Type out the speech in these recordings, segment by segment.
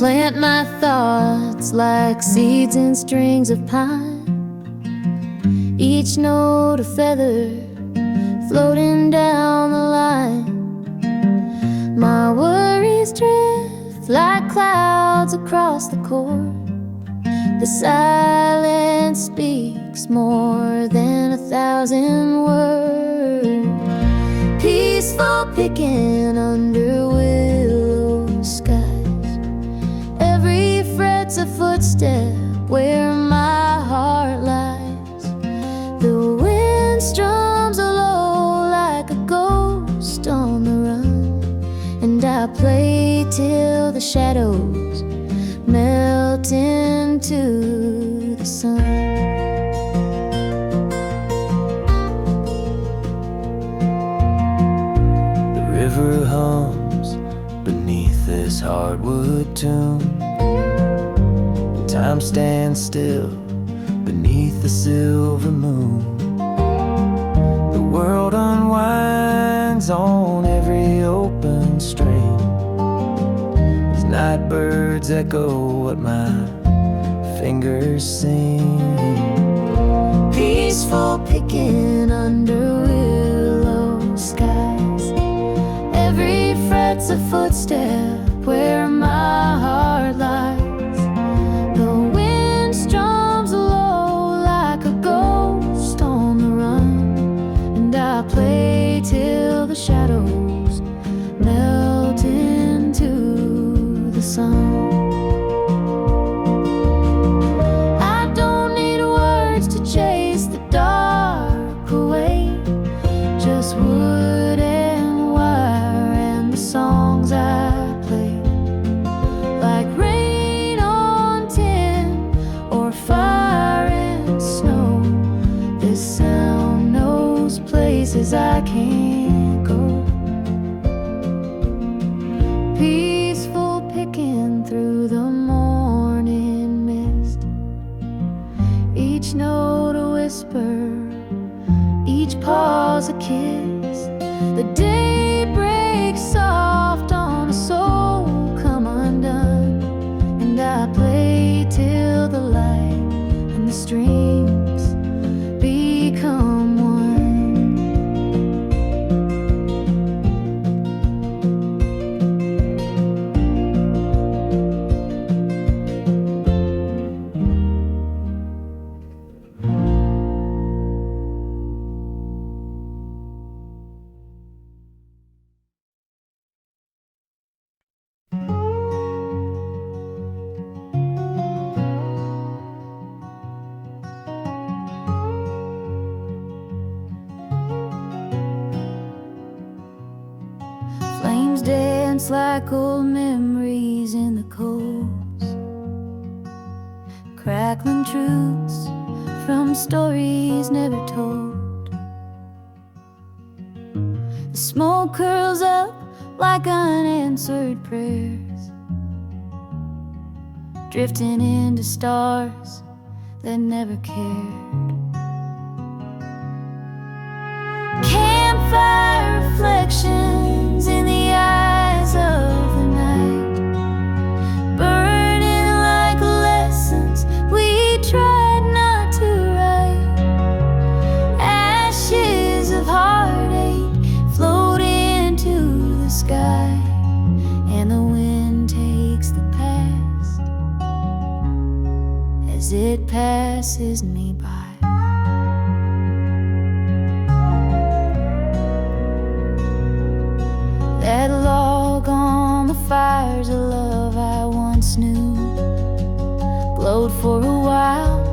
plant my thoughts like seeds in strings of pine, each note a feather floating down the line. My worries drift like clouds across the court. The silence speaks more than 1,000 words. Peaceful picking under willow skies. Every fret's a footstep where my heart lies. The wind strums low like a ghost on the run, and I play till the shadows melt into the sun. The river hums beneath this hardwood tomb. Time stands still beneath the silver moon. The world unwinds on every open stream. As night birds echo what my fingers sing. Peaceful picking under willow skies. Every fret's a footstep where my heart lies. The wind strums low like a ghost on the run, and I play till the shadows melt into the sun. I don't need words to chase the dark away, just wood and wire and the songs I play. Like rain on tin or fire and snow, this sound knows places I can't go. Peaceful picking through the morning mist, each note a whisper, each pause a kiss. The day breaks soft on a soul come undone, and I play till the light and the strings become one. Flames dance like old memories in the coals, crackling truths from stories never told. The smoke curls up like unanswered prayers, drifting into stars that never cared. Campfire reflections in the eyes of the night, burning like lessons we tried not to write. Ashes of heartache float into the sky, and the wind takes the past as it passes me by. That log on the fire's a love I once knew, glowed for a while,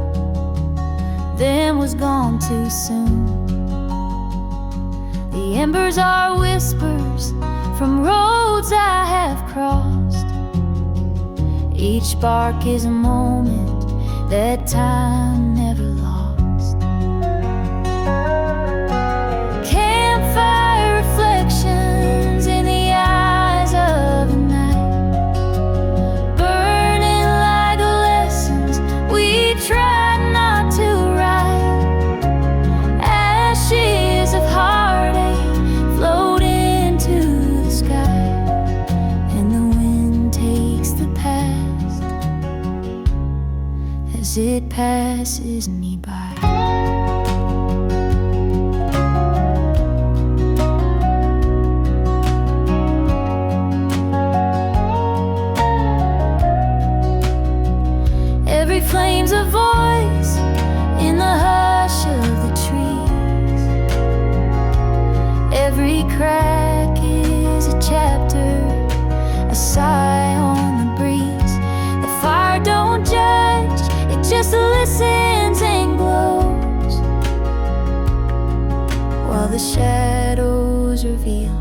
then was gone too soon. The embers are whispers from roads I have crossed. Each spark is a moment that time never lost. Campfire reflections in the eyes of the night, burning like lessons we tried not to write. Ashes of heartache float into the sky, and the wind takes the past as it passes me by. Every flame's a voice in the hush of the trees. Every crack is a chapter, a sigh on the breeze. The fire don't judge, it just listens and glows, while the shadows reveal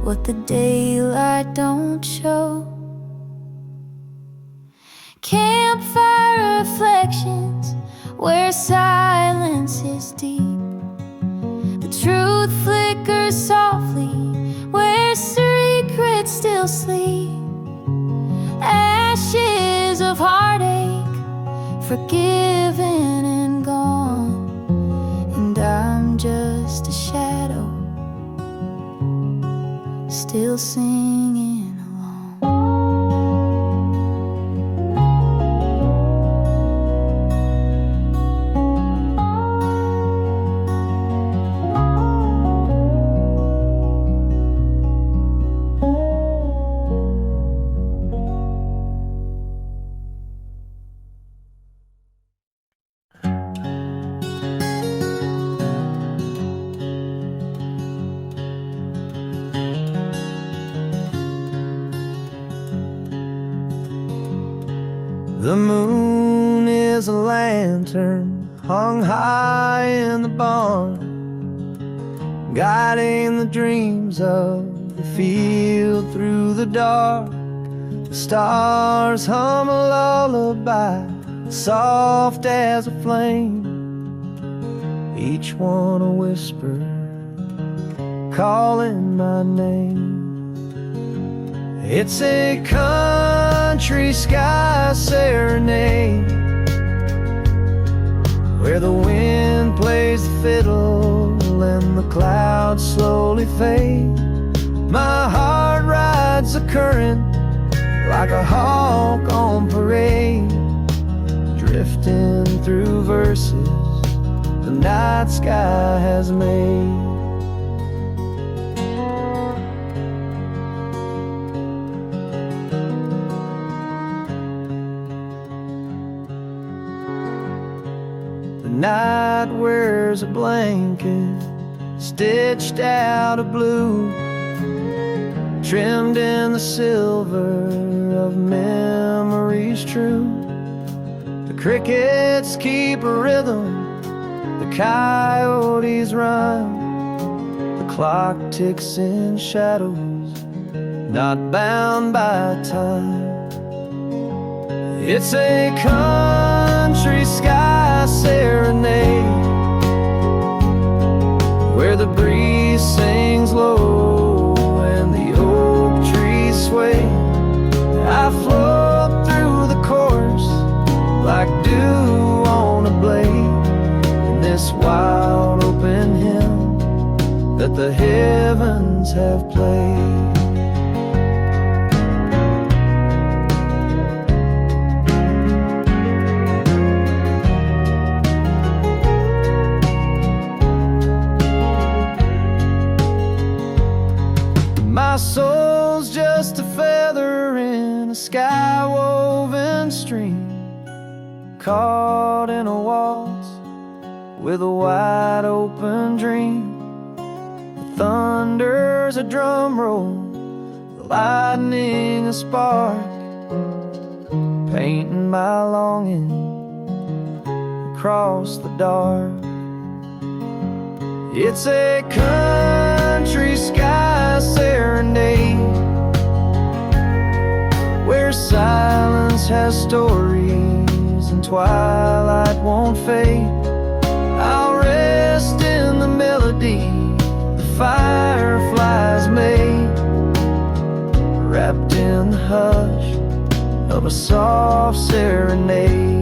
what the daylight don't show. Campfire reflections, where silence is deep. The truth flickers softly, where secrets still sleep. Ashes of heartache, forgiven and gone, and I'm just a shadow, still singing along. The moon is a lantern hung high in the barn, guiding the dreams of the field through the dark. The stars hum a lullaby, soft as a flame, each one a whisper calling my name. It's a country sky serenade, where the wind plays the fiddle and the clouds slowly fade. My heart rides the current like a hawk on parade, drifting through verses the night sky has made. The night wears a blanket stitched out of blue, trimmed in the silver of memories true. The crickets keep a rhythm, the coyotes rhyme. The clock ticks in shadows, not bound by time. It's a country sky serenade, where the breeze sings low and the oak trees sway. I float through the chorus like dew on a blade, in this wild open hymn that the heavens have played. My soul's just a feather in a sky-woven stream, caught in a waltz with a wide-open dream. The thunder's a drum roll, the lightning a spark, painting my longing across the dark. It's a country sky serenade, where silence has stories and twilight won't fade. I'll rest in the melody the fireflies made, wrapped in the hush of a soft serenade.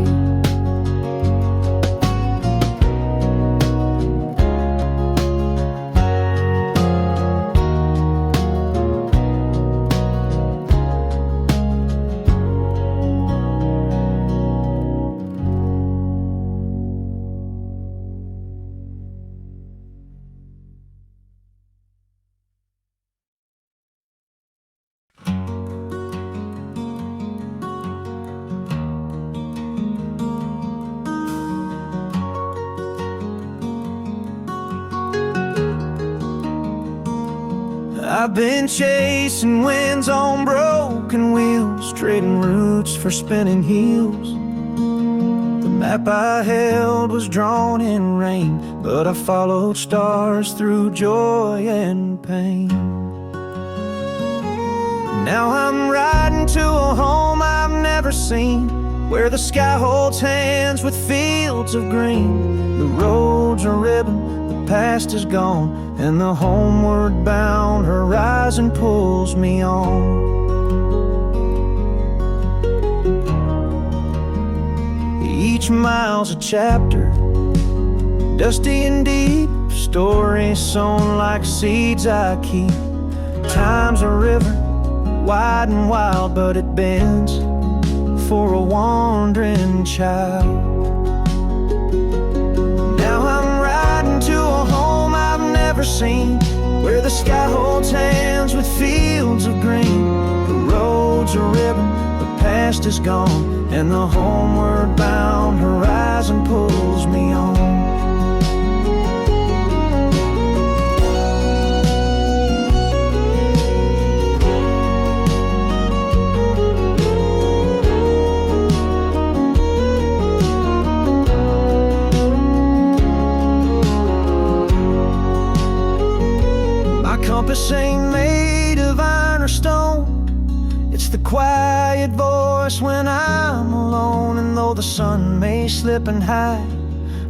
I've been chasing winds on broken wheels, trading roots for spinning heels. The map I held was drawn in rain, but I followed stars through joy and pain. Now I'm riding to a home I've never seen, where the sky holds hands with fields of green. The roads are ribbon, the past is gone, and the homeward bound horizon pulls me on. Each mile's a chapter, dusty and deep, stories sown like seeds I keep. Time's a river, wide and wild, but it bends for a wandering child. Now I'm riding to a home I've never seen, where the sky holds hands with fields of green. The roads are ribbon, the past is gone, and the homeward bound horizon pulls me on. Compass ain't made of iron or stone. It's the quiet voice when I'm alone. And though the sun may slip and hide,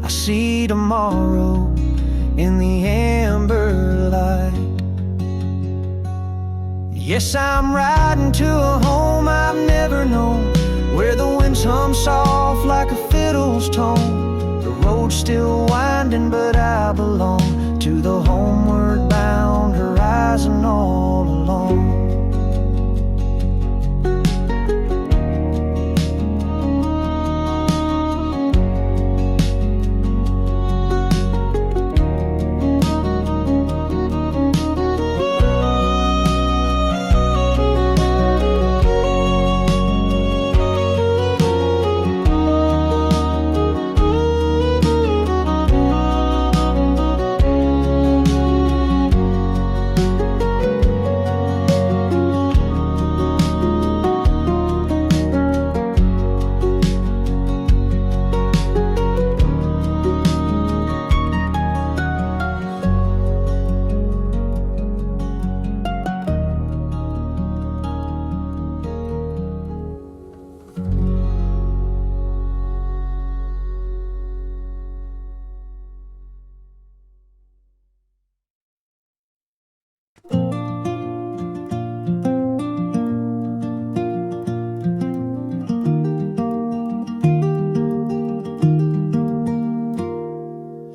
I see tomorrow in the amber light. Yes, I'm riding to a home I've never known, where the winds hum soft like a fiddle's tone. The road's still winding, but I belong to the homeward bound horizon all along.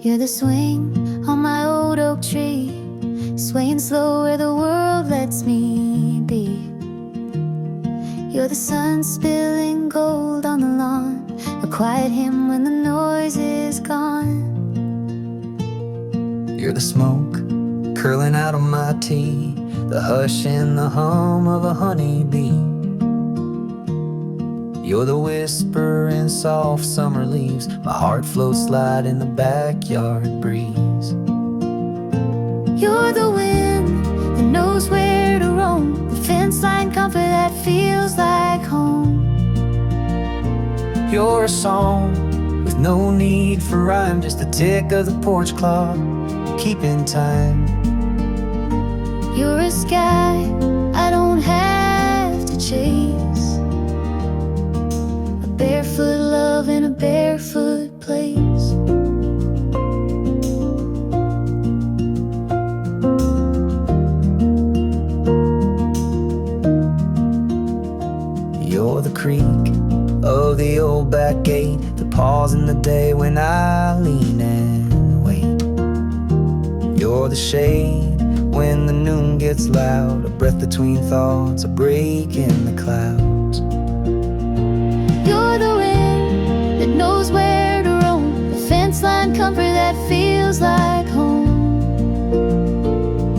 You're the swing on my old oak tree, swaying slow where the world lets me be. You're the sun spilling gold on the lawn, a quiet hymn when the noise is gone. You're the smoke curling out on my tea, the hush and the hum of a honeybee. You're the whisper in soft summer leaves, my heart floats light in the backyard breeze. You're the wind that knows where to roam, the fence line comfort that feels like home. You're a song with no need for rhyme, just the tick of the porch clock, keeping time. You're a sky I don't have to chase, barefoot love in a barefoot place. You're the creak of the old back gate, the pause in the day when I lean and wait. You're the shade when the noon gets loud, a breath between thoughts, a break in the clouds. You're the wind that knows where to roam, the fence line comfort that feels like home.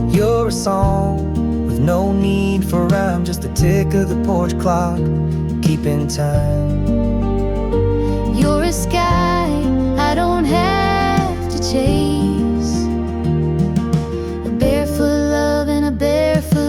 You're a song with no need for rhyme, just the tick of the porch clock, keeping time. You're a sky I don't have to chase, a barefoot love in a barefoot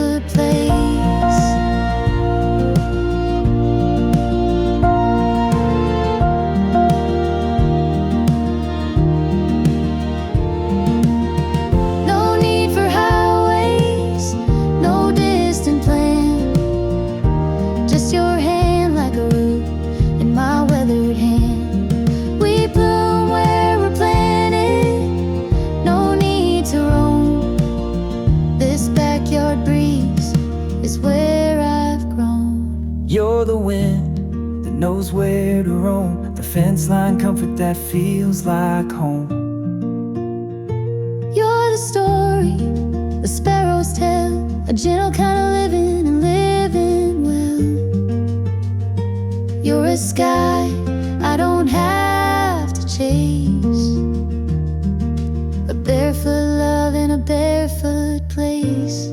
You're the wind that knows where to roam, the fence line comfort that feels like home. You're the story the sparrows tell, a gentle kind of living and living well. You're a sky I don't have to chase, a barefoot love in a barefoot place.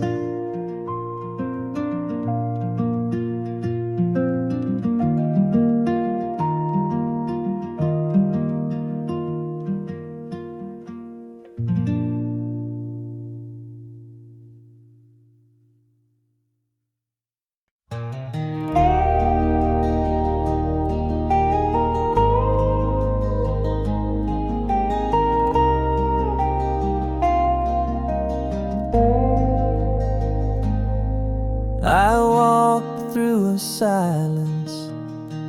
I walk through a silence,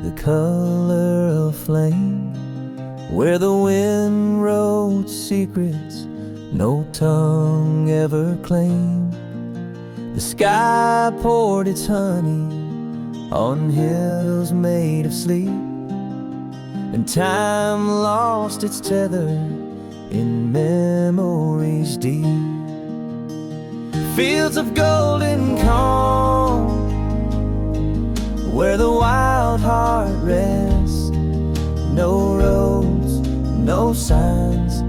the color of flame, where the wind wrote secrets no tongue ever claimed. The sky poured its honey on hills made of sleep, and time lost its tether in memories deep. Fields of golden calm, where the wild heart rests. No roads, no signs,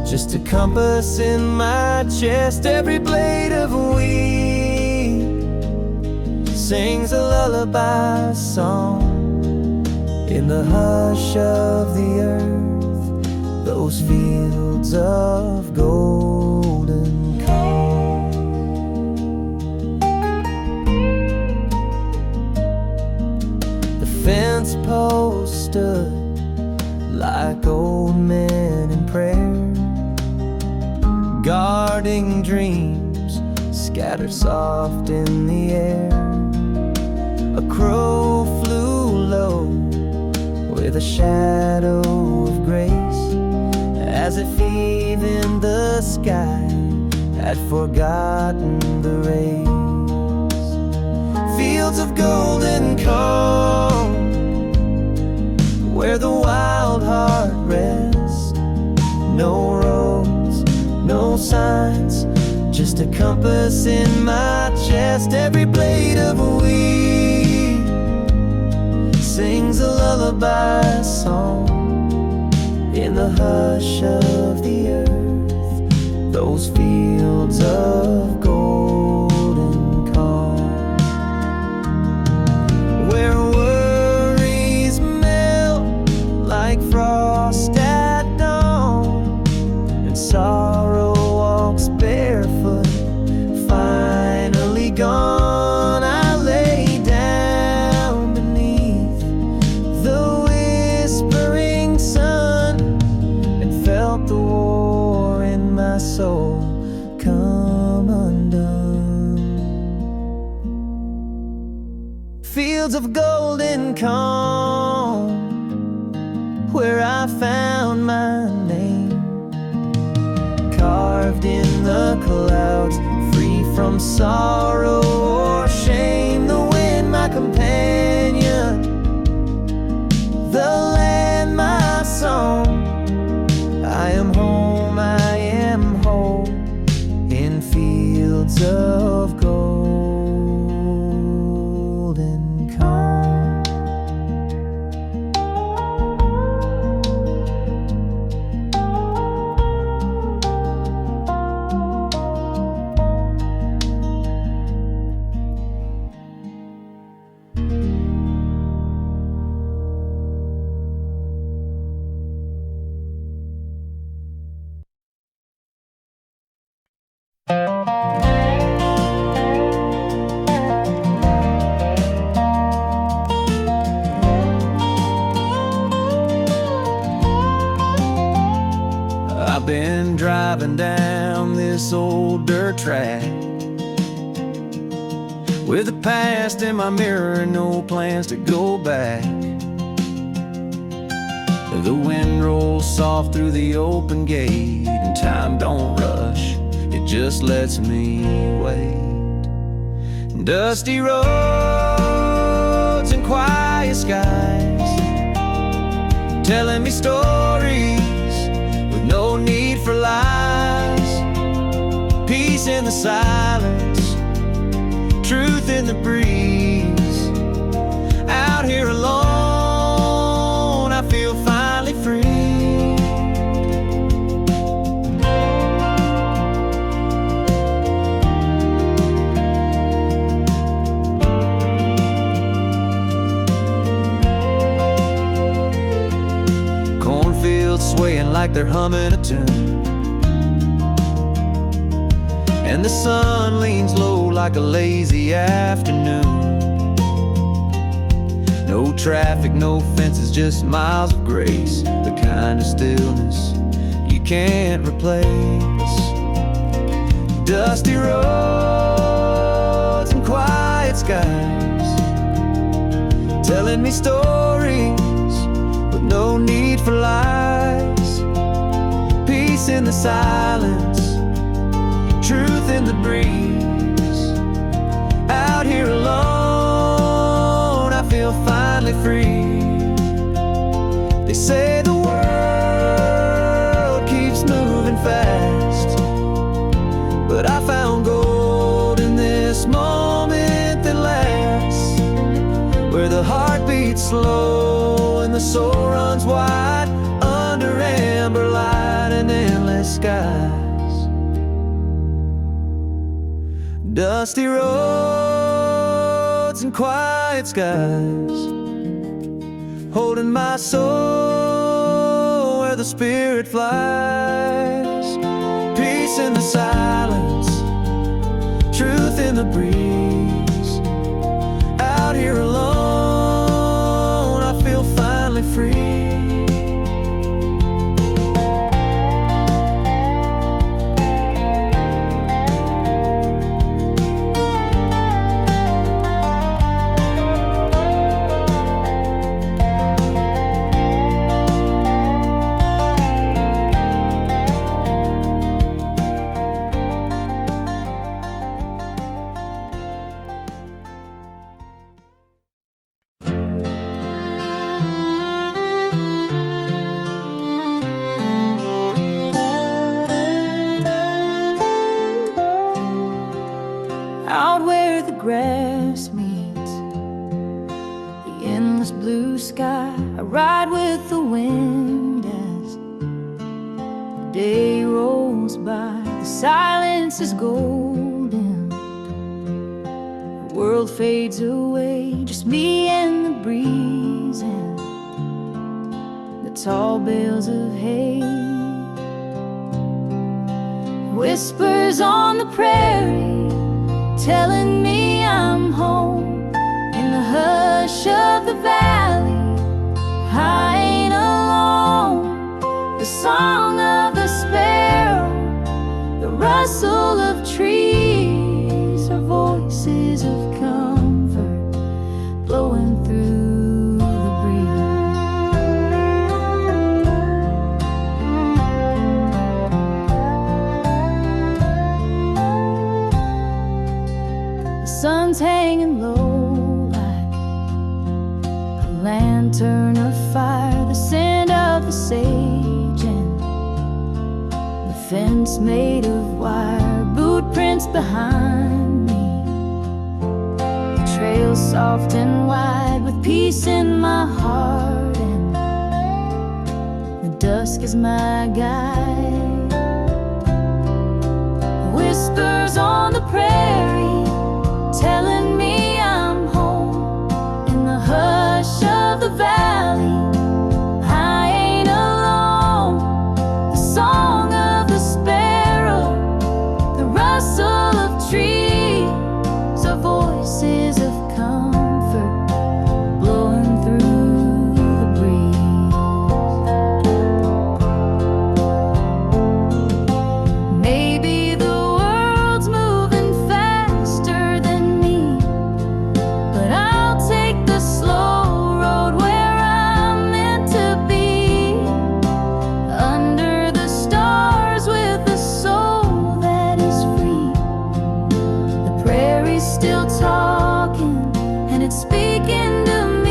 just a compass in my chest. Every blade of wheat sings a lullaby song in the hush of the earth, those fields of golden calm. Fence posts stood like old men in prayer, guarding dreams scattered soft in the air. A crow flew low with a shadow of grace, as if even the sky had forgotten the race. Fields of golden calm, where the wild heart rests. No roads, no signs, just a compass in my chest. Every blade of wheat sings a lullaby song in the hush of the earth, those fields of golden calm, where worries melt like frost at dawn, and sorrow walks barefoot, finally gone. I lay down beneath the whispering sun and felt the war in my soul come undone. Fields of golden calm, where I found my name, carved in the clouds, free from sorrow or shame. The wind, my companion, the land, my song. I am home, I am whole, in fields of golden calm. I've been driving down this old dirt track with the past in my mirror and no plans to go back. The wind rolls soft through the open gate, and time don't rush, it just lets me wait. Dusty roads and quiet skies, telling me stories with no need for lies. Peace in the silence, truth in the breeze. Out here alone, I feel finally free. Swaying like they're humming a tune, and the sun leans low like a lazy afternoon. No traffic, no fences, just miles of grace, the kind of stillness you can't replace. Dusty roads and quiet skies, telling me stories with no need for lies. Peace in the silence, truth in the breeze. Out here alone, I feel finally free. They say the world keeps moving fast, but I found gold in this moment that lasts, where the heart beats slow and the soul runs wide, under amber light and endless skies. Dusty roads and quiet skies, holding my soul where the spirit flies. Peace in the silence, truth in the breeze. Out here alone, I feel finally free. Out where the grass meets the endless blue sky, I ride with the wind as the day rolls by. The silence is golden, the world fades away, just me and the breeze and the tall bales of hay. Whispers on the prairie, telling me I'm home. In the hush of the valley, I ain't alone. The song of the sparrow, the rustle of trees, are voices of comfort blowing through the breeze. The sun's hanging low like a lantern of fire, the scent of the sage and the fence made of wire, boot prints behind me, the trail soft and wide with peace in my heart, and the dusk is my guide. Whispers on the prairie, telling me I'm home. In the hush of the valley, I ain't alone. The song of the sparrow, the rustle of trees, are voices of comfort blowing through the breeze. Maybe the world's moving faster than me, but I'll take the slow road where I'm meant to be, under the stars with a soul that is free. The prairie's still talking, and it's speaking to me.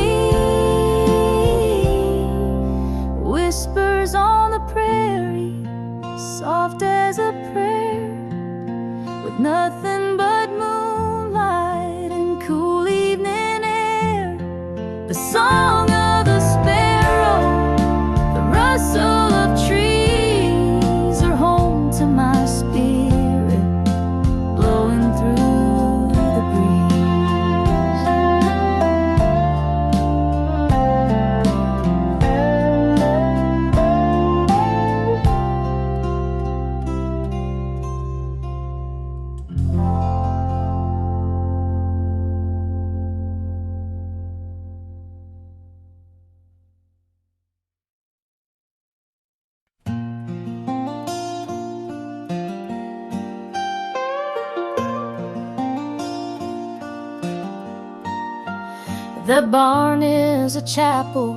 with nothing but moonlight and cool evening air. The song of the sparrow, the rustle of trees are home to my spirit, blowing through the The barn is a chapel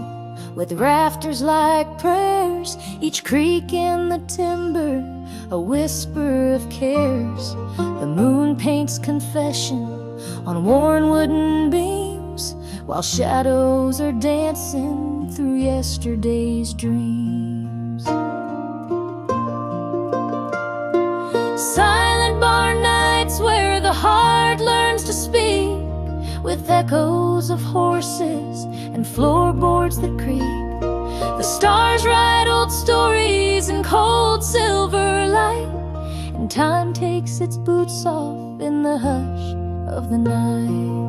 with rafters like prayers, each creak in the timber a whisper of cares. The moon paints confession on worn wooden beams, while shadows are dancing through yesterday's dreams. Silent barn nights where the heart learns to speak, with echoes of horses and floorboards that creak. The stars write old stories in cold silver light, and time takes its boots off in the hush of the night.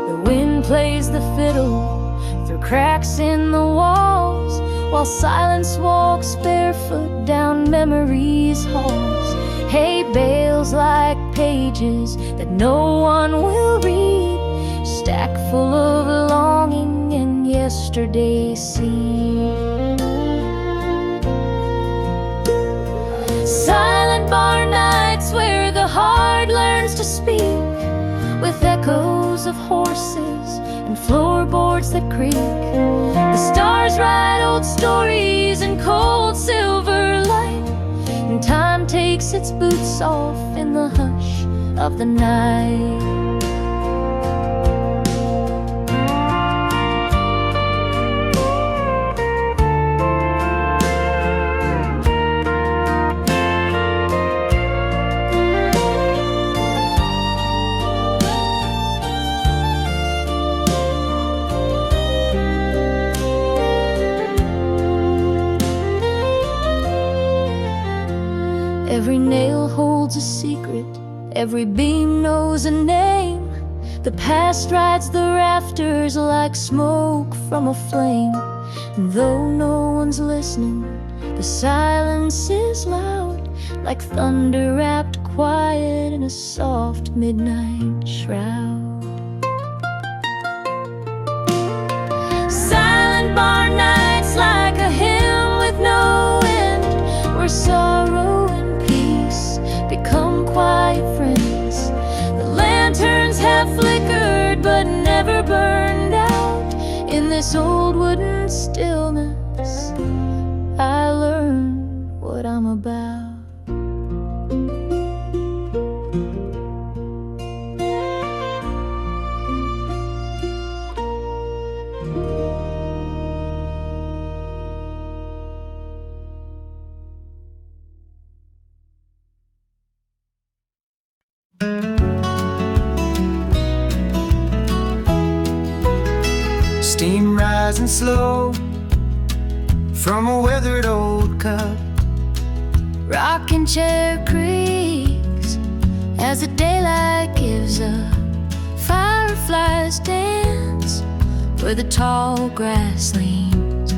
The wind plays the fiddle through cracks in the walls, while silence walks barefoot down memory's halls. Hay bales like pages that no one will read, stacked full of longing and yesterday's seed. Silent barn nights where the heart learns to speak, with echoes of horses and floorboards that creak. The stars write old stories in cold silver light, and time takes its boots off in the hush of the night. Every nail holds a secret, every beam knows a name. The past rides the rafters like smoke from a flame. And though no one's listening, the silence is loud, like thunder wrapped quiet in a soft midnight shroud. Silent barn nights like a hymn with no end, where sorrow and peace become quiet friends. The lanterns have flickered but never burned out. In this old wooden stillness, I learn what I'm about. Steam rising slow from a weathered old cup. Rocking chair creaks as the daylight gives up. Fireflies dance where the tall grass leans.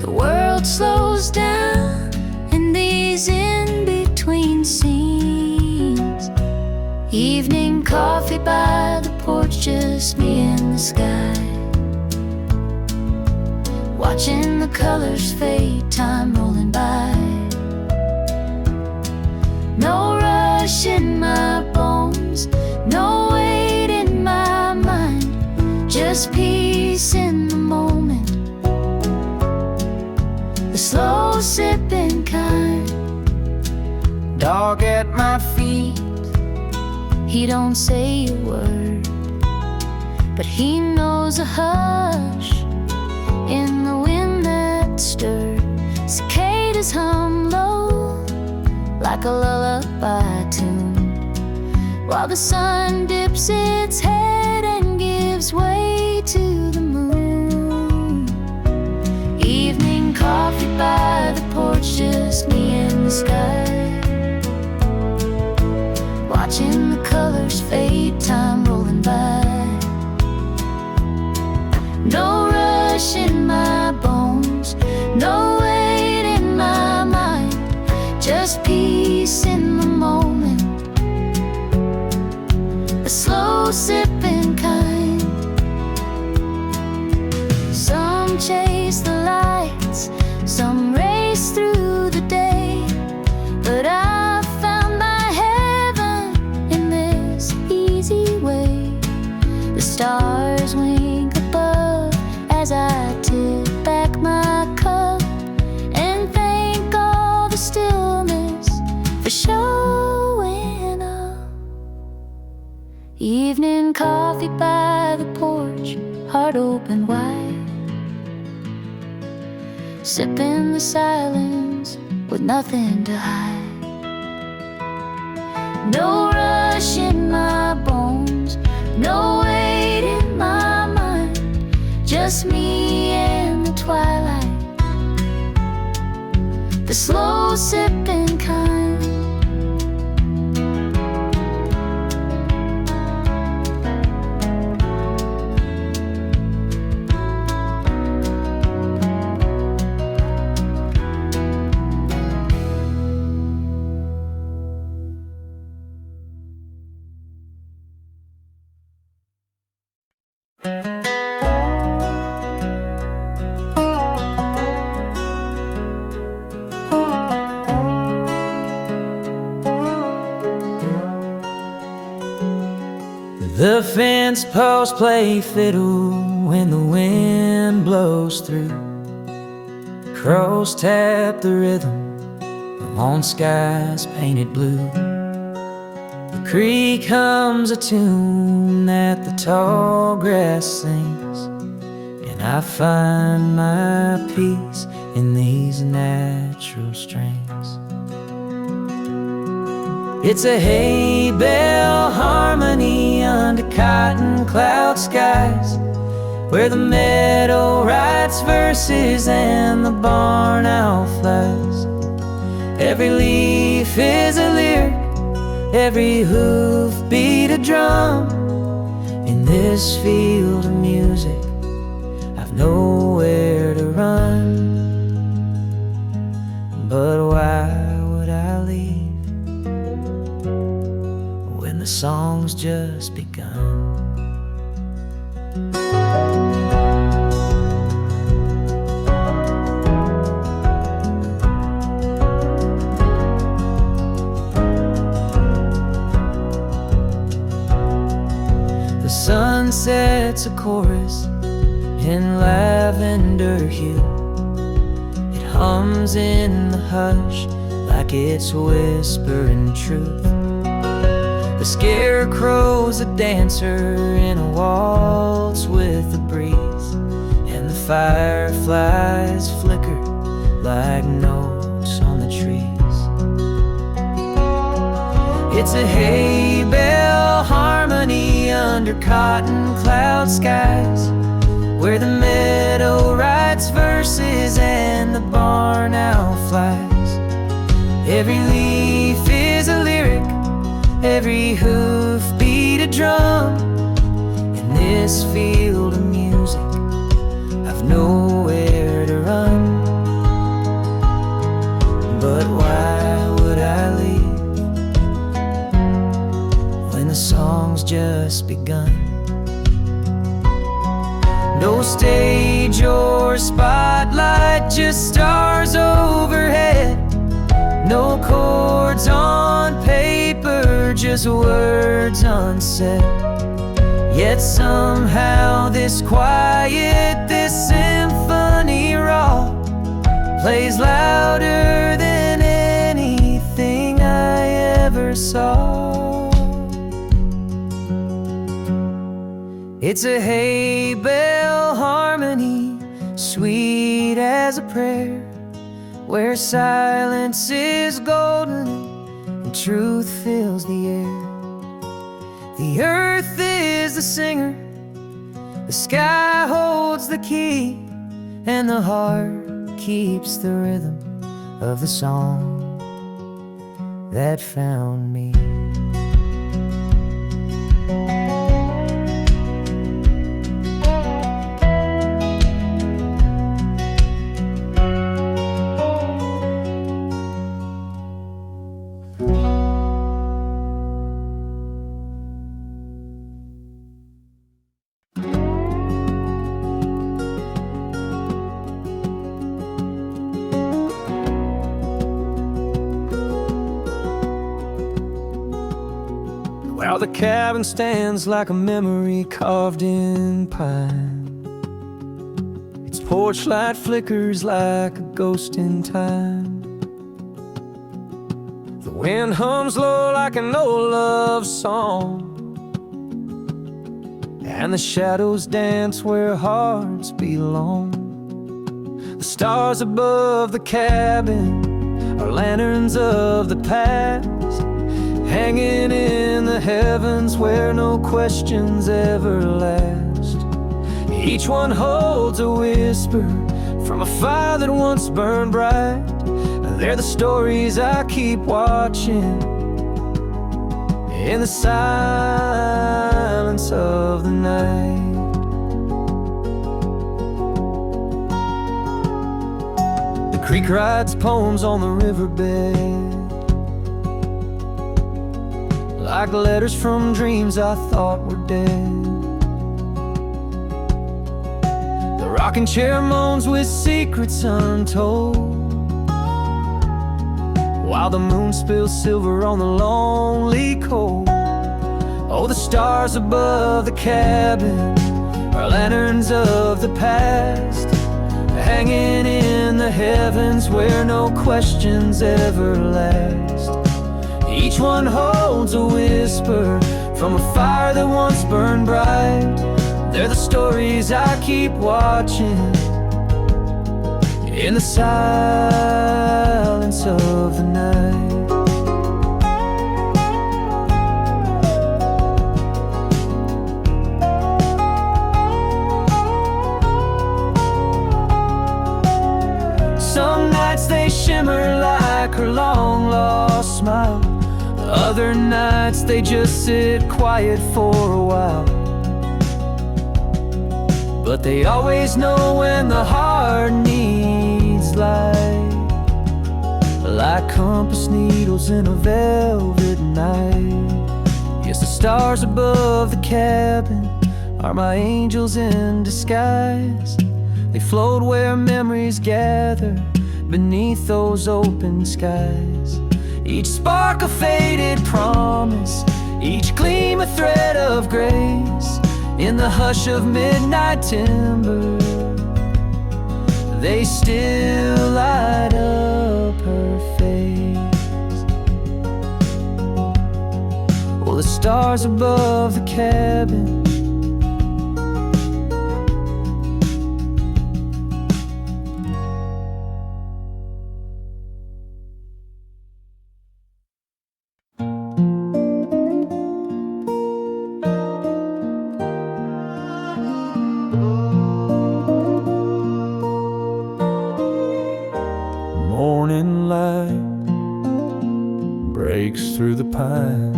The world slows down in these in-between scenes. Evening coffee by the porch, just me and the sky, watching the colors fade, time rolling by. No rush in my bones, no weight in my mind, just peace in the moment, the slow sipping kind. Dog at my feet, he don't say a word, but he knows a hush in the wind that stirred. Cicadas hum low like a lullaby tune, while the sun dips its head and gives way to the moon. Evening coffee by the porch, just me and the sky, watching the colors fade, time rolling by. No rush in my bones, no weight in my mind, just peace in the moment, a slow sipping kind. Some chase the lights, some race through the day, but I found my heaven in this easy way. The stars wink above as I tip back my cup and thank all the stillness for showing up. Evening coffee by the porch, heart open wide, sipping the silence with nothing to hide. No rush in my bones, no weight in my mind, just me and the twilight, the slow sipping kind. The fence posts play fiddle when the wind blows through. Crows tap the rhythm on skies painted blue. The creek hums a tune that the tall grass sings, and I find my peace in these natural strings. It's a hay bell harmony under cotton cloud skies, where the meadow writes verses and the barn owl flies. Every leaf is a lyric, every hoof beat a drum. In this field of music, I've nowhere to run. But why would I leave when the song's just begun? The sun sets a chorus in lavender hue. It hums in the hush like it's whispering truth. The scarecrow's a dancer in a waltz with the breeze, and the fireflies flicker like notes on the trees. It's a hay bell harmony under cotton cloud skies, where the meadow writes verses and the barn owl flies. Every leaf is a lyric, every hoof beat a drum. In this field of music, I've nowhere to run. But why would I leave when the song's just begun? No stage or spotlight, just stars overhead. No chords on paper, just words unsaid. Yet somehow this quiet, this symphony raw, plays louder than anything I ever saw. It's a hay bell harmony, sweet as a prayer, where silence is golden and truth fills the air. The earth is the singer, the sky holds the key, and the heart keeps the rhythm of the song that found me. Well, the cabin stands like a memory carved in pine. Its porch light flickers like a ghost in time. The wind hums low like an old love song, and the shadows dance where hearts belong. The stars above the cabin are lanterns of the past, hanging in the heavens where no questions ever last. Each one holds a whisper from a fire that once burned bright. They're the stories I keep watching in the silence of the night. The creek writes poems on the riverbed, like letters from dreams I thought were dead. The rocking chair moans with secrets untold, while the moon spills silver on the lonely coal. Oh, the stars above the cabin are lanterns of the past, hanging in the heavens where no questions ever last. Each one holds a whisper from a fire that once burned bright. They're the stories I keep watching in the silence of the night. Some nights they shimmer like her long-lost smile. Other nights they just sit quiet for a while. But they always know when the heart needs light, like compass needles in a velvet night. Yes, the stars above the cabin are my angels in disguise. They float where memories gather beneath those open skies. Each spark a faded promise, each gleam a thread of grace. In the hush of midnight timber, they still light up her face. Oh, the stars above the cabin, morning light breaks through the pine.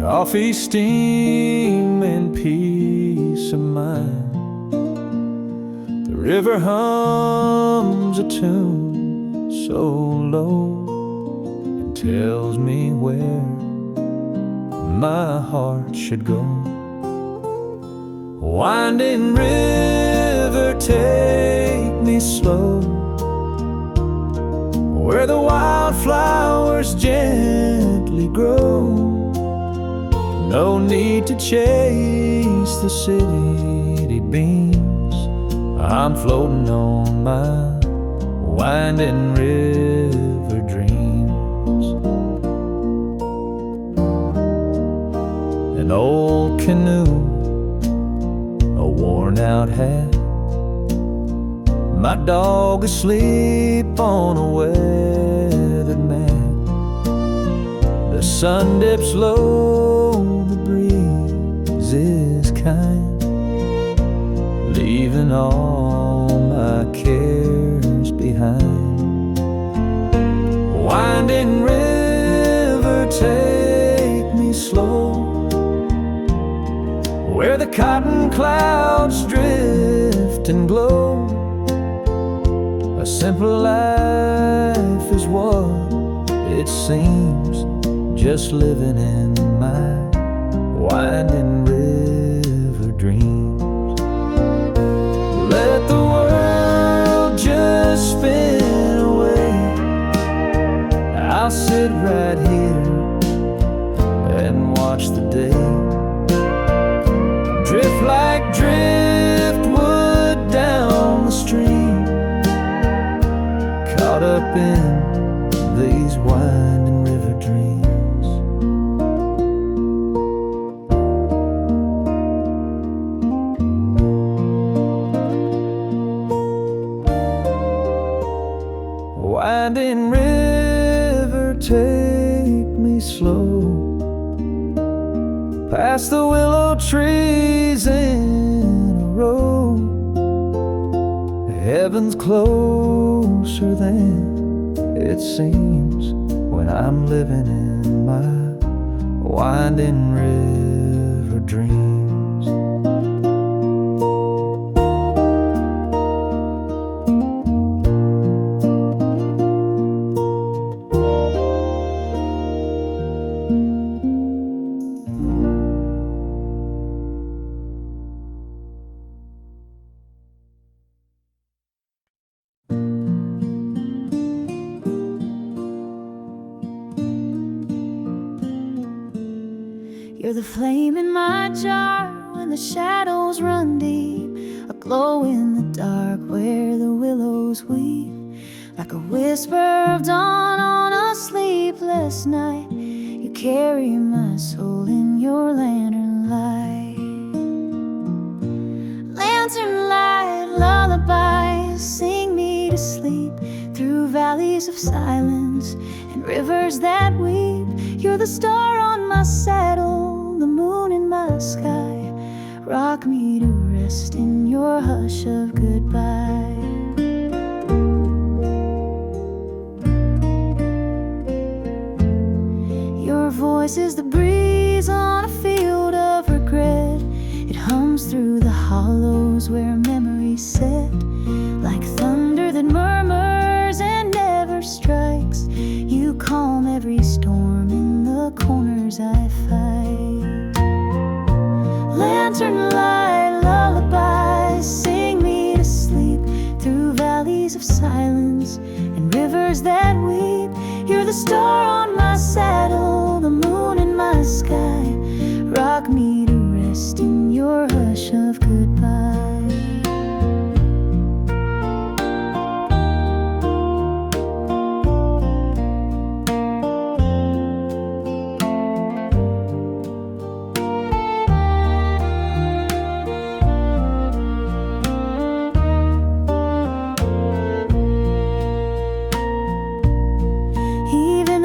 Coffee, steam, and peace of mind. The river hums a tune so low and tells me where my heart should go. Winding river, take me slow, where the wildflowers gently grow. No need to chase the city beams, I'm floating on my winding river dreams. An old canoe, a worn out hat, my dog asleep on a weathered mat. sun dips low, the breeze is kind, leaving all my cares behind. Winding river, take me slow, where the cotton clouds drift and glow. A simple life is what it seems, just living in my winding river dreams. Let the world just spin away, I'll sit right here and watch the day drift like driftwood down the stream, caught up in these winding river dreams. Winding river, take me slow, past the willow trees in a row. Heaven's closer than it seems when I'm living in my winding river dreams. You're the flame in my jar when the shadows run deep, a glow in the dark where the willows weep, like a whisper of dawn on a sleepless night. You carry my soul in your lantern light. Lantern light, lullabies, sing me to sleep through valleys of silence and rivers that weep. You're the star on my saddle, the moon in my sky. Rock me to rest in your hush of goodbye. Your voice is the breeze on a field of regret. It hums through the hollows where memories set, like thunder that murmurs and never strikes. You calm every storm in the corners I fight. Lantern light, lullabies, sing me to sleep through valleys of silence and rivers that weep. You're the star on my saddle, the moon in my sky. Rock me to rest in your hush of goodbye.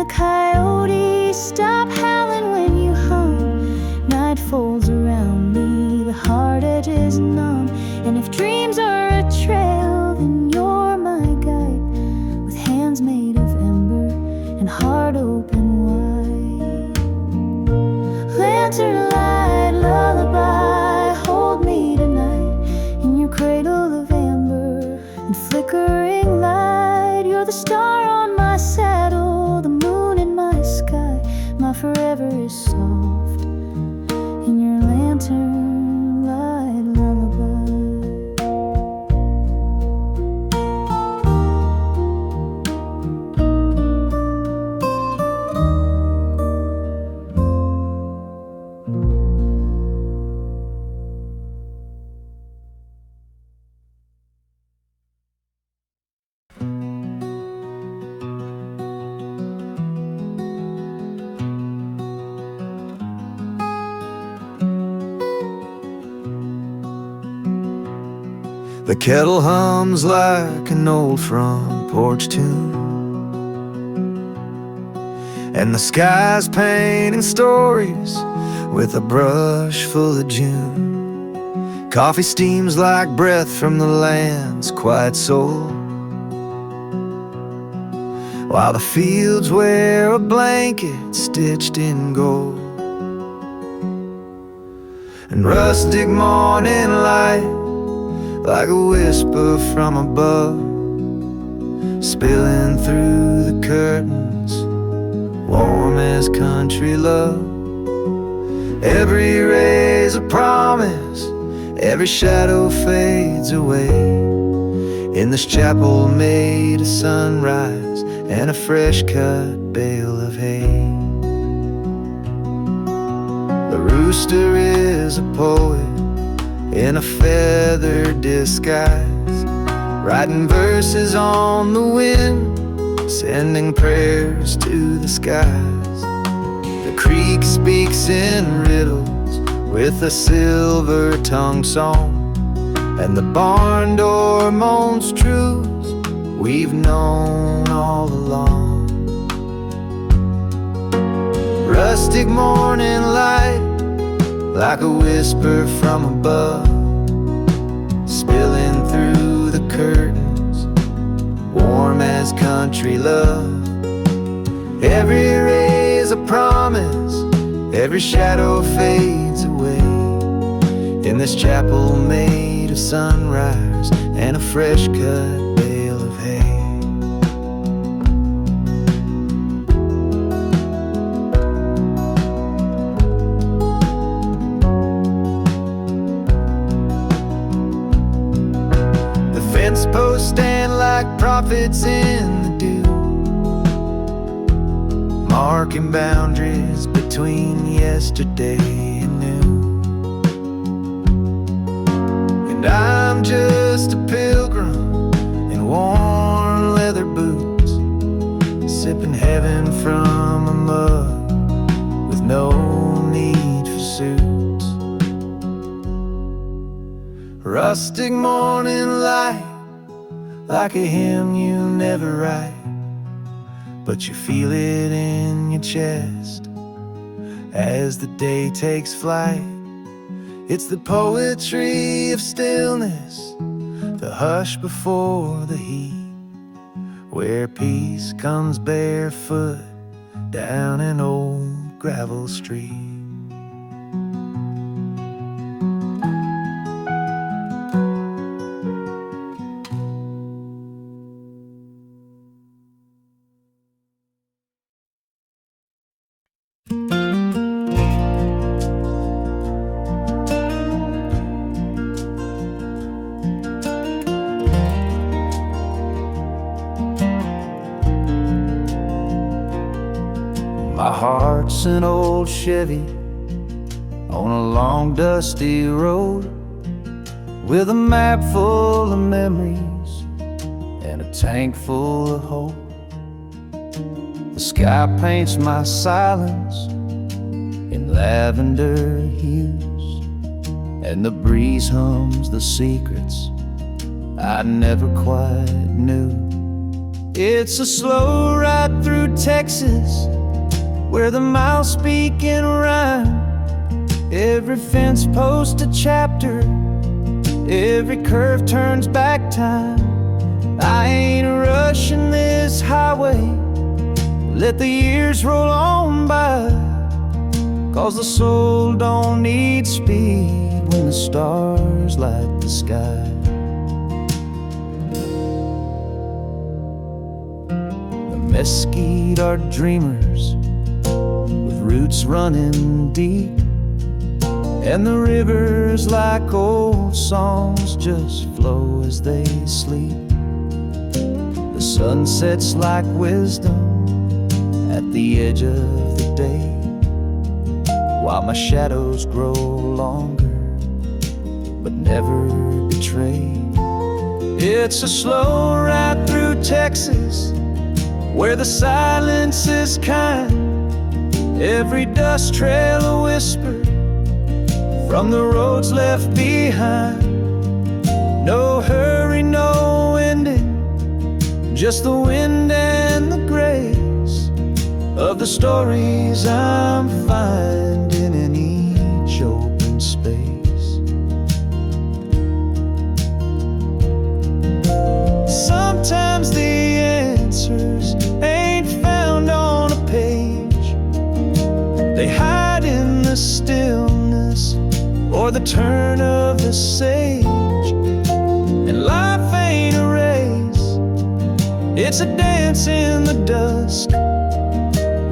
Coyotes stop howling when you hum. Night folds around me, the heart edge is numb. And if dreams are a trail, then you're my guide, with hands made of ember and heart open wide. Lantern light, lullaby, hold me tonight in your cradle of amber and flickering light. You're the star on my saddle, the moon in my sky. My forever is soft in your lantern light lullaby. The kettle hums like an old front porch tune, and the sky's painting stories with a brush full of June. Coffee steams like breath from the land's quiet soul, while the fields wear a blanket stitched in gold. And rustic morning light, like a whisper from above, spilling through the curtains, warm as country love. Every ray's a promise, every shadow fades away, in this chapel made of sunrise and a fresh cut bale of hay. The rooster is a poet in a feathered disguise, writing verses on the wind, sending prayers to the skies. The creek speaks in riddles with a silver-tongued song, and the barn door moans truths we've known all along. Rustic morning light, like a whisper from above, spilling through the curtains, warm as country love. Every ray's a promise, every shadow fades away, in this chapel made of sunrise and a fresh cut bale of hay. Posts stand like prophets in the dew, marking boundaries between yesterday and new. And I'm just a pilgrim in worn leather boots, sipping heaven from a mug with no need for suits. Rustic morning light, like a hymn you never write, but you feel it in your chest as the day takes flight. It's the poetry of stillness, the hush before the heat, where peace comes barefoot down an old gravel street. My heart's an old Chevy on a long dusty road, with a map full of memories and a tank full of hope. The sky paints my silence in lavender hues, and the breeze hums the secrets I never quite knew. It's a slow ride through Texas, where the miles speak in rhyme. Every fence post a chapter, every curve turns back time. I ain't rushing this highway, let the years roll on by, 'cause the soul don't need speed when the stars light the sky. The mesquite are dreamers, roots running deep, and the rivers like old songs just flow as they sleep. The sun sets like wisdom at the edge of the day, while my shadows grow longer but never betray. It's a slow ride through Texas, where the silence is kind. Every dust trail a whisper from the roads left behind. No hurry, no ending, just the wind and the grace of of the stories I'm finding in each open space. Sometimes the answers ain't found on a page. They hide in the stillness or the turn of the sage. And life ain't a race, it's a dance in the dusk,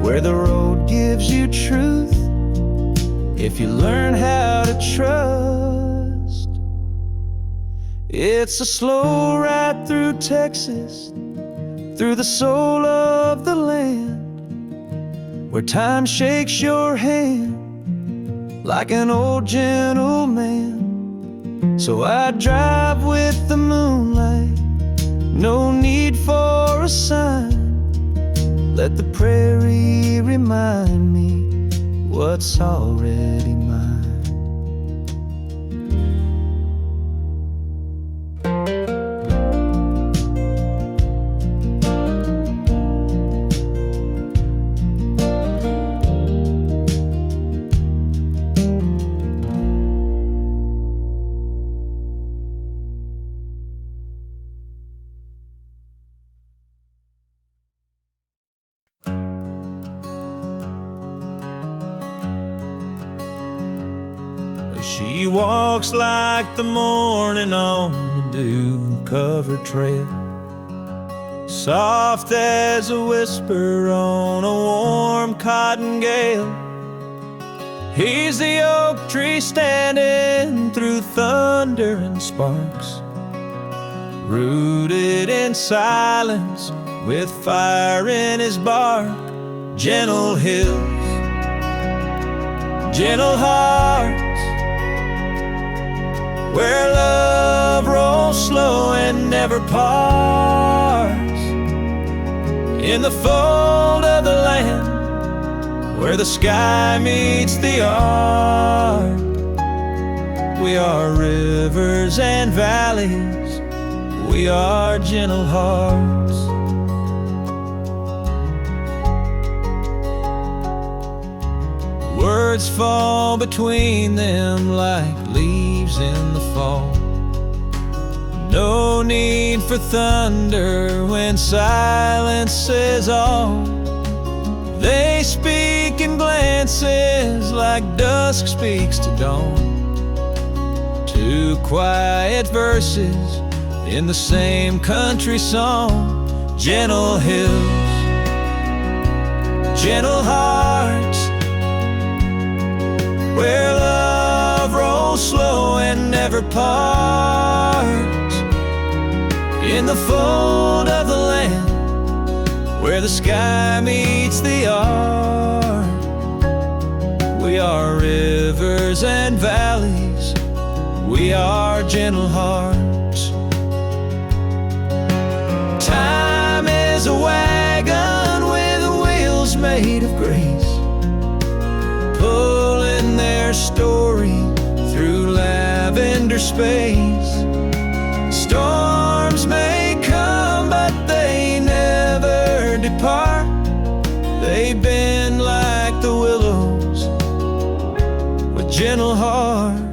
where the road gives you truth if you learn how to trust. It's a slow ride through Texas, through the soul of the land, where time shakes your hand like an old gentleman. So I drive with the moonlight, no need for a sign. Let the prairie remind me what's already mine. She walks like the morning on the dew-covered trail, soft as a whisper on a warm cotton gale. He's the oak tree standing through thunder and sparks, rooted in silence with fire in his bark. Gentle hills, gentle hearts, where love rolls slow and never parts. In the fold of the land, where the sky meets the art. We are rivers and valleys, we are gentle hearts. Words fall between them like leaves in the fall. No need for thunder when silence is all. They speak in glances like dusk speaks to dawn. Two quiet verses in the same country song. Gentle hills, gentle hearts, where love rolls slow and never parts. In the fold of the land, where the sky meets the art. We are rivers and valleys, we are gentle hearts. Time is a wagon with wheels made of grace, pulling their story through lavender space. Storms may come, but they never depart. They bend like the willows with gentle hearts.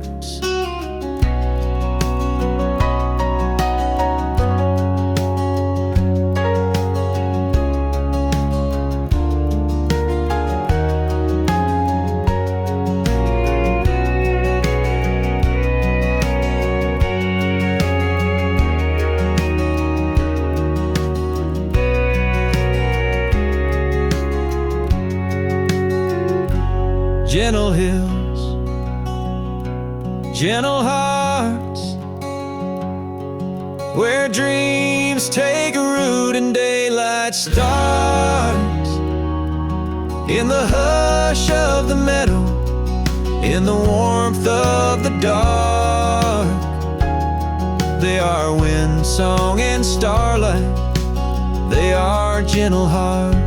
Gentle hills, gentle hearts, where dreams take root and daylight starts. In the hush of the meadow, in the warmth of the dark, they are wind song and starlight, they are gentle hearts.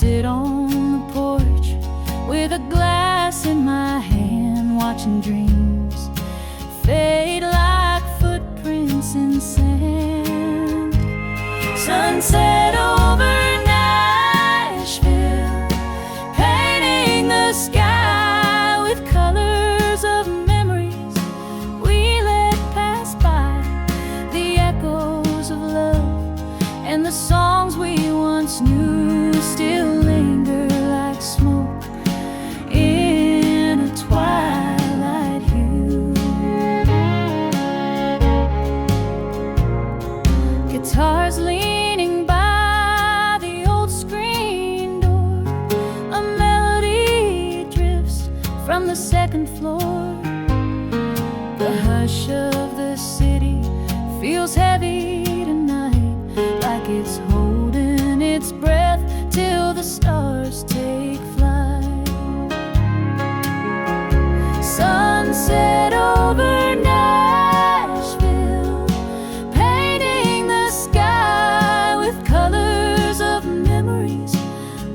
sit on the porch with a glass in my hand, watching dreams fade like footprints in sand. Sunset over Nashville, painting the sky with colors of memories we let pass by. The echoes of love and the songs we once knew still linger like smoke in a twilight hue. Guitars leaning by the old screen door, a melody drifts from the second floor. The hush of the city feels heavy tonight, like it's holding its breath till the stars take flight. Sunset over Nashville, painting the sky with colors of memories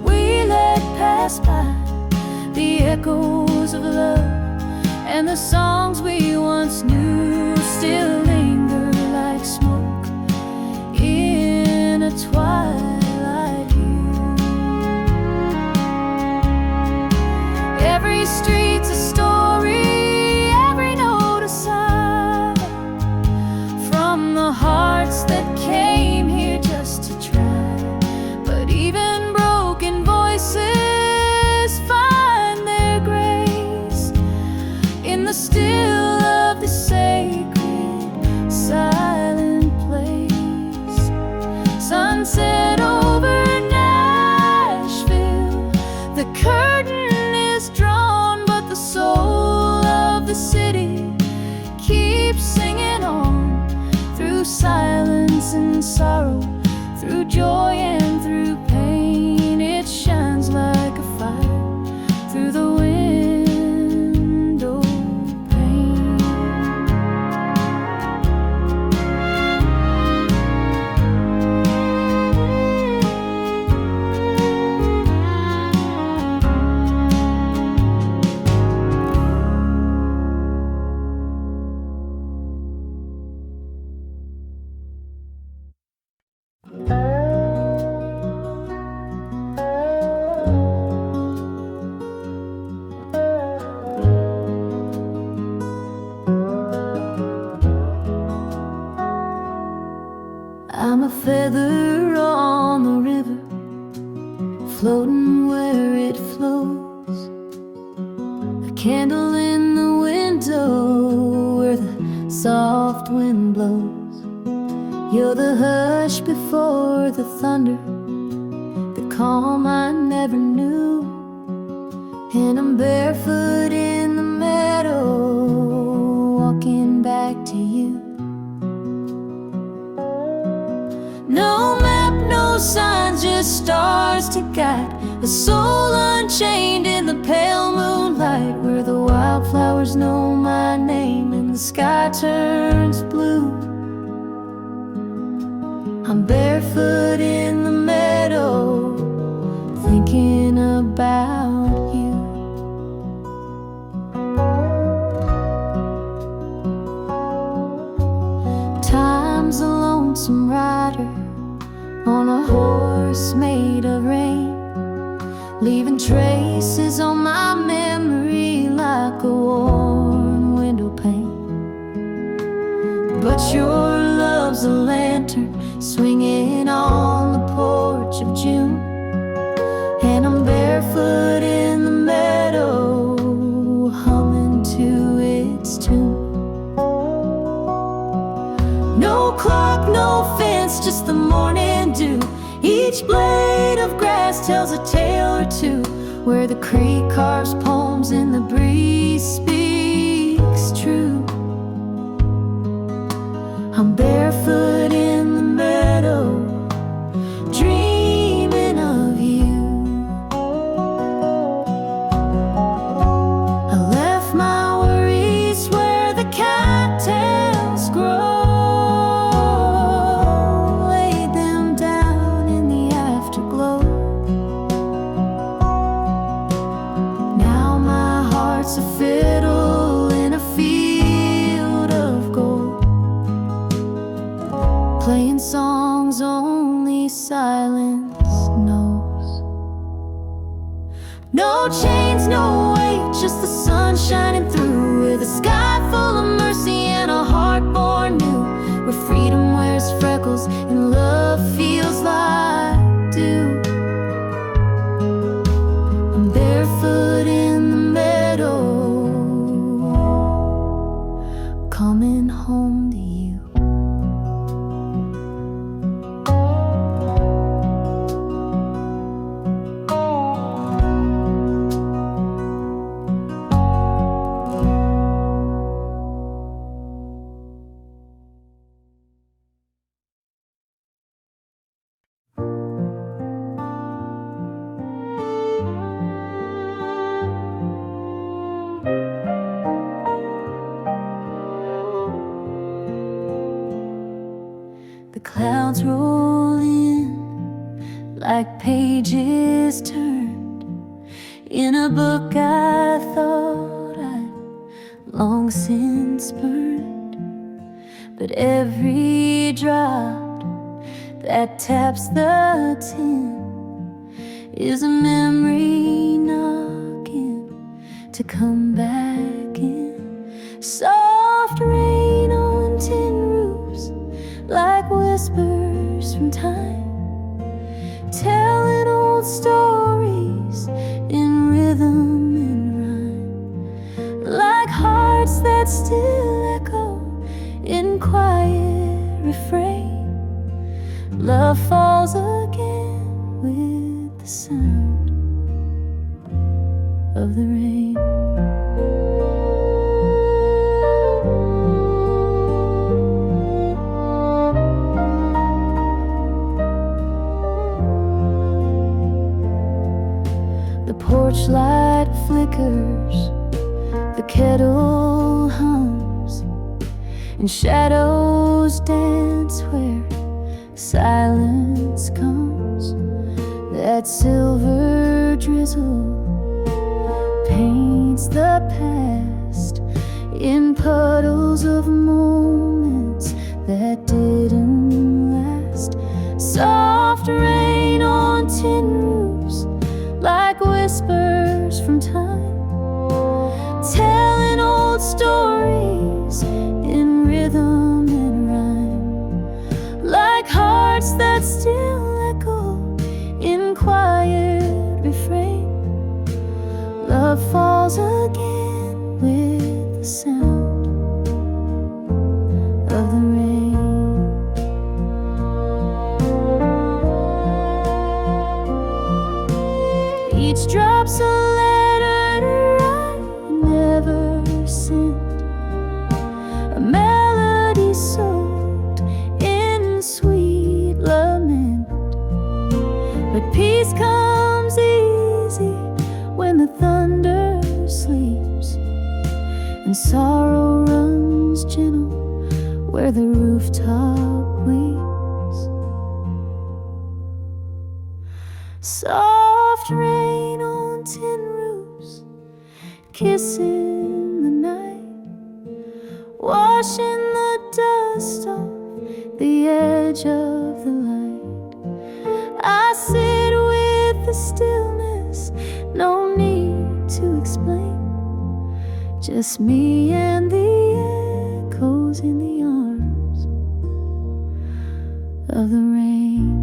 we let pass by. The echoes of love and the songs we once knew still linger like smoke in a twilight hue. Every street's a story, every note a sigh, from the hearts that came here just to try. But even broken voices find their grace in the still of the sacred silent place. Sunset over Nashville, the curtain is drawn, but the soul of the city keeps singing on, through silence and sorrow, through joy and through pain. It shines like a fire through the window pane. I'm a feather on the river, floating where it flows, a candle in the window where the soft wind blows. You're the hush before the thunder, the calm I never knew. And I'm barefoot in the meadow, walking back to you. No map, no signs, just stars to guide a soul unchained in the pale moonlight, where the wildflowers know my name and the sky turns blue. I'm barefoot in the meadow, thinking about you. Time's a lonesome rider on a horse made of rain, leaving traces on my memory like a worn window pane. But your love's a lantern swinging on the porch of June, and I'm barefoot in the meadow, humming to its tune. No clock, no fence, just the morning dew. Each blade of grass tells a tale or two, where the creek carves poems and the breeze speaks true. I'm barefoot in the meadow, dreaming of you. I left my worries where the cattails grow, laid them down in the afterglow. heart's a fiddle in a field of gold, playing songs only silence knows. No chains, no weight, just the sun shining through, with a sky full of mercy and a heart born new, where freedom wears freckles and love feels like dew. I'm barefoot in the meadow, coming home to you. The clouds roll in like pages turned in a book I thought I'd long since burned. But every drop that taps the tin is a memory knocking to come back in. Soft rain on tin roofs, like whispers from time, telling old stories in rhythm and rhyme, like hearts that still echo in quiet refrain. Love falls again with the sound of the rain. The porch light flickers, the kettle hums, and shadows dance where silence comes. That silver drizzle paints the past in puddles of moments that didn't last. Soft rain on tin roofs, like whispers from time, telling old stories in rhythm and rhyme, like hearts that still echo in quiet refrain. Love falls again with the sound of the rain. Each drop's a letter to write, never sent, a melody soaked in sweet lament. But peace comes easy when the thunder sleeps, and sorrow runs gentle where the rooftop weeps. Soft rain on tin roofs, kissing the night, washing the dust off the edge of the light. I sit with the stillness, no need to explain, just me and the echoes in the arms of the rain.